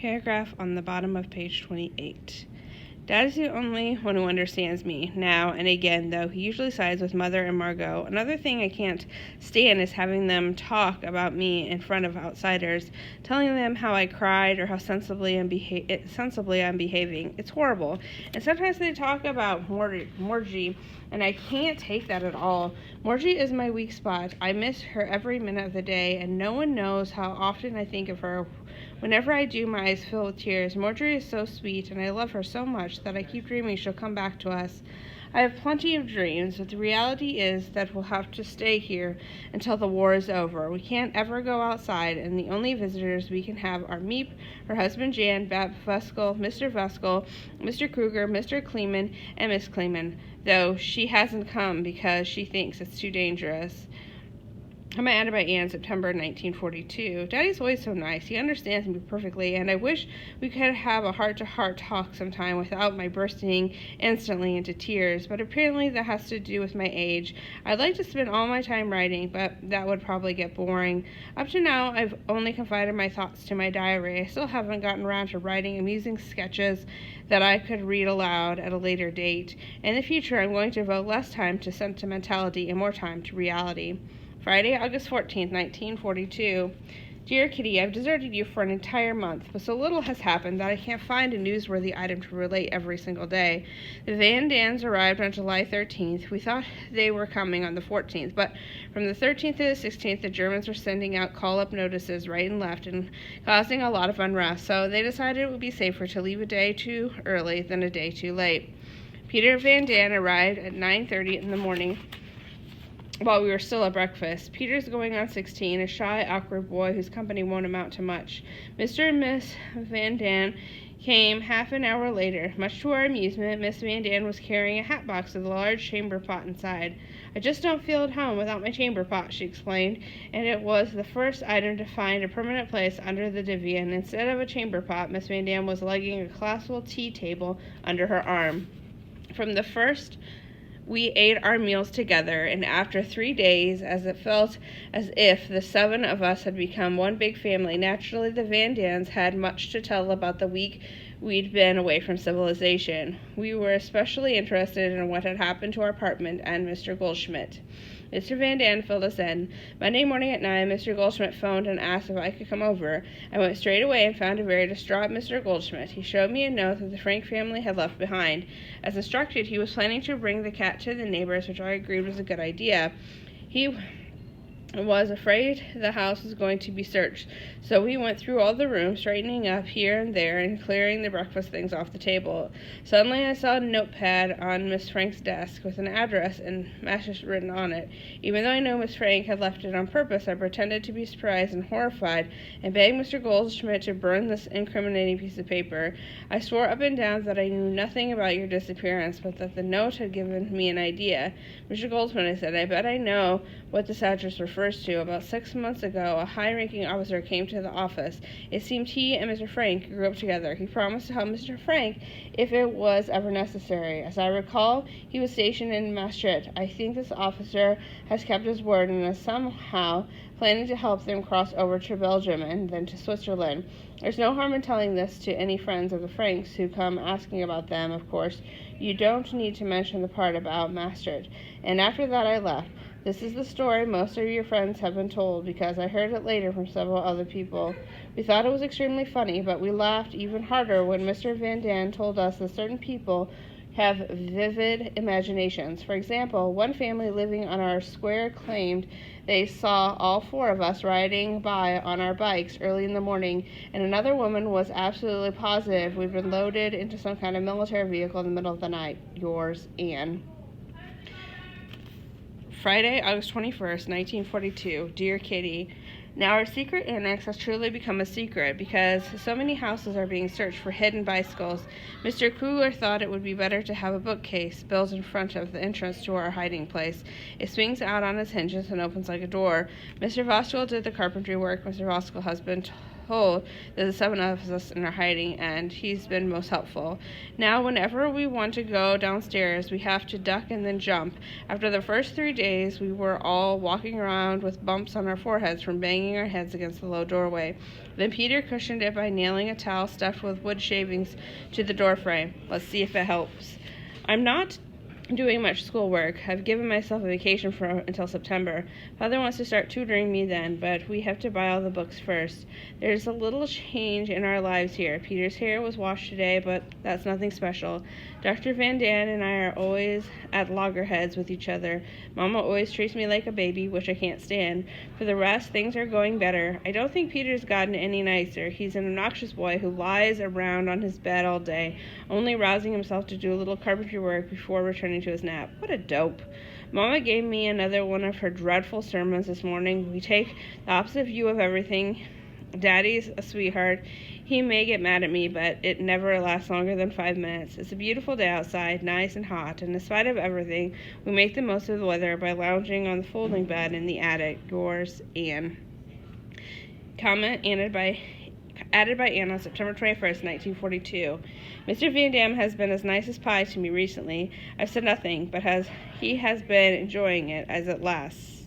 Paragraph on the bottom of page 28. Dad is the only one who understands me, now and again, though he usually sides with Mother and Margot. Another thing I can't stand is having them talk about me in front of outsiders, telling them how I cried or how sensibly I'm behaving. It's horrible. And sometimes they talk about Morgie, and I can't take that at all. Morgie is my weak spot. I miss her every minute of the day, and no one knows how often I think of her. Whenever I do, my eyes fill with tears. Marjorie is so sweet, and I love her so much that I keep dreaming she'll come back to us. I have plenty of dreams, but the reality is that we'll have to stay here until the war is over. We can't ever go outside, and the only visitors we can have are Miep, her husband Jan, Bab Veskel, Mr. Veskel, Mr. Kruger, Mr. Kleeman, and Miss Kleeman, though she hasn't come because she thinks it's too dangerous. I'm added by Anne, September 1942. Daddy's always so nice. He understands me perfectly, and I wish we could have a heart-to-heart talk sometime without my bursting instantly into tears, but apparently that has to do with my age. I'd like to spend all my time writing, but that would probably get boring. Up to now, I've only confided my thoughts to my diary. I still haven't gotten around to writing amusing sketches that I could read aloud at a later date. In the future, I'm going to devote less time to sentimentality and more time to reality. Friday, August 14th, 1942. Dear Kitty, I've deserted you for an entire month, but so little has happened that I can't find a newsworthy item to relate every single day. The Van Dans arrived on July 13th. We thought they were coming on the 14th, but from the 13th to the 16th, the Germans were sending out call-up notices right and left and causing a lot of unrest, so they decided it would be safer to leave a day too early than a day too late. Peter Van Daan arrived at 9:30 in the morning. While we were still at breakfast. Peter's going on 16, a shy, awkward boy whose company won't amount to much. Mr. and Miss Van Daan came half an hour later. Much to our amusement, Miss Van Daan was carrying a hat box with a large chamber pot inside. I just don't feel at home without my chamber pot, she explained, and it was the first item to find a permanent place under the divan. Instead of a chamber pot, Miss Van Daan was lugging a collapsible tea table under her arm. From the first, we ate our meals together, and after 3 days, as it felt as if the 7 of us had become one big family, naturally the Van Dans had much to tell about the week we'd been away from civilization. We were especially interested in what had happened to our apartment and Mr. Goldschmidt. Mr. Van Daan filled us in. Monday morning at 9, Mr. Goldschmidt phoned and asked if I could come over. I went straight away and found a very distraught Mr. Goldschmidt. He showed me a note that the Frank family had left behind. As instructed, he was planning to bring the cat to the neighbors, which I agreed was a good idea. He was afraid the house was going to be searched, so we went through all the rooms, straightening up here and there and clearing the breakfast things off the table. Suddenly I saw a notepad on Miss Frank's desk with an address and message written on it. Even though I know Miss Frank had left it on purpose, I pretended to be surprised and horrified and begged Mr. Goldschmidt to burn this incriminating piece of paper. I swore up and down that I knew nothing about your disappearance, but that the note had given me an idea. Mr. Goldschmidt, I said, I bet I know what this address refers to. About 6 months ago, a high-ranking officer came to the office. It seemed he and Mr. Frank grew up together. He promised to help Mr. Frank if it was ever necessary. As I recall, he was stationed in Maastricht. I think this officer has kept his word and is somehow planning to help them cross over to Belgium and then to Switzerland. There's no harm in telling this to any friends of the Franks who come asking about them. Of course, you don't need to mention the part about Maastricht. And after that I left. This is the story most of your friends have been told, because I heard it later from several other people. We thought it was extremely funny, but we laughed even harder when Mr. Van Daan told us that certain people have vivid imaginations. For example, one family living on our square claimed they saw all 4 of us riding by on our bikes early in the morning, and another woman was absolutely positive we'd been loaded into some kind of military vehicle in the middle of the night. Yours, Anne. Friday, August 21st, 1942. Dear Kitty, now our secret annex has truly become a secret because so many houses are being searched for hidden bicycles. Mr. Kruger thought it would be better to have a bookcase built in front of the entrance to our hiding place. It swings out on its hinges and opens like a door. Mr. Voskuil did the carpentry work. Mr. Voskuil's husband behold, there's the 7 of us in our hiding, and he's been most helpful. Now, whenever we want to go downstairs, we have to duck and then jump. After the first 3 days, we were all walking around with bumps on our foreheads from banging our heads against the low doorway. Then Peter cushioned it by nailing a towel stuffed with wood shavings to the doorframe. Let's see if it helps. I'm not doing much schoolwork. I've given myself a vacation until September. Father wants to start tutoring me then, but we have to buy all the books first. There's a little change in our lives here. Peter's hair was washed today, but that's nothing special. Dr. Van Dan and I are always at loggerheads with each other. Mama always treats me like a baby, which I can't stand. For the rest, things are going better. I don't think Peter's gotten any nicer. He's an obnoxious boy who lies around on his bed all day, only rousing himself to do a little carpentry work before returning to his nap. What a dope. Mama gave me another one of her dreadful sermons this morning. We take the opposite view of everything. Daddy's a sweetheart. He may get mad at me, but it never lasts longer than 5 minutes. It's a beautiful day outside, nice and hot, and in spite of everything, we make the most of the weather by lounging on the folding bed in the attic. Yours, Anne. Comment added by Anne on September 21st, 1942. Mr. Van Dam has been as nice as pie to me recently. I've said nothing, but he has been enjoying it as it lasts.